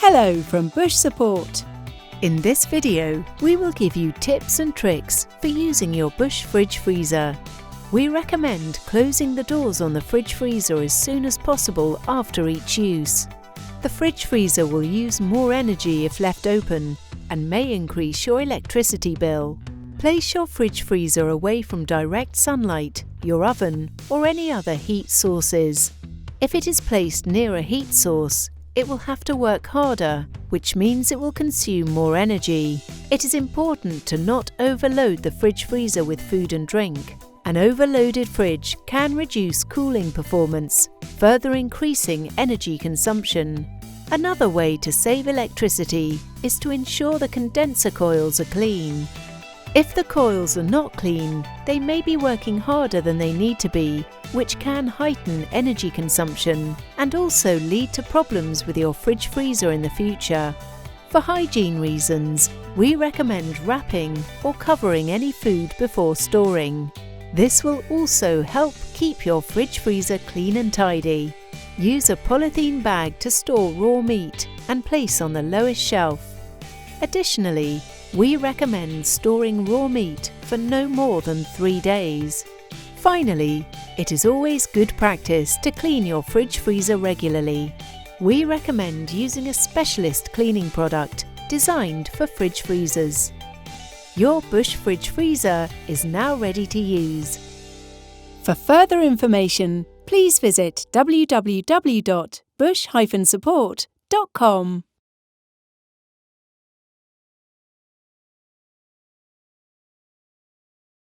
Hello from Bush Support. In this video, we will give you tips and tricks for using your Bush fridge freezer. We recommend closing the doors on the fridge freezer as soon as possible after each use. The fridge freezer will use more energy if left open and may increase your electricity bill. Place your fridge freezer away from direct sunlight, your oven, or any other heat sources. If it is placed near a heat source, it will have to work harder, which means it will consume more energy. It is important to not overload the fridge freezer with food and drink. An overloaded fridge can reduce cooling performance, further increasing energy consumption. Another way to save electricity is to ensure the condenser coils are clean. If the coils are not clean, they may be working harder than they need to be, which can heighten energy consumption and also lead to problems with your fridge freezer in the future. For hygiene reasons, we recommend wrapping or covering any food before storing. This will also help keep your fridge freezer clean and tidy. Use a polythene bag to store raw meat and place on the lowest shelf. Additionally, we recommend storing raw meat for no more than 3 days. Finally, it is always good practice to clean your fridge freezer regularly. We recommend using a specialist cleaning product designed for fridge freezers. Your Bush fridge freezer is now ready to use. For further information, please visit www.bush-support.com.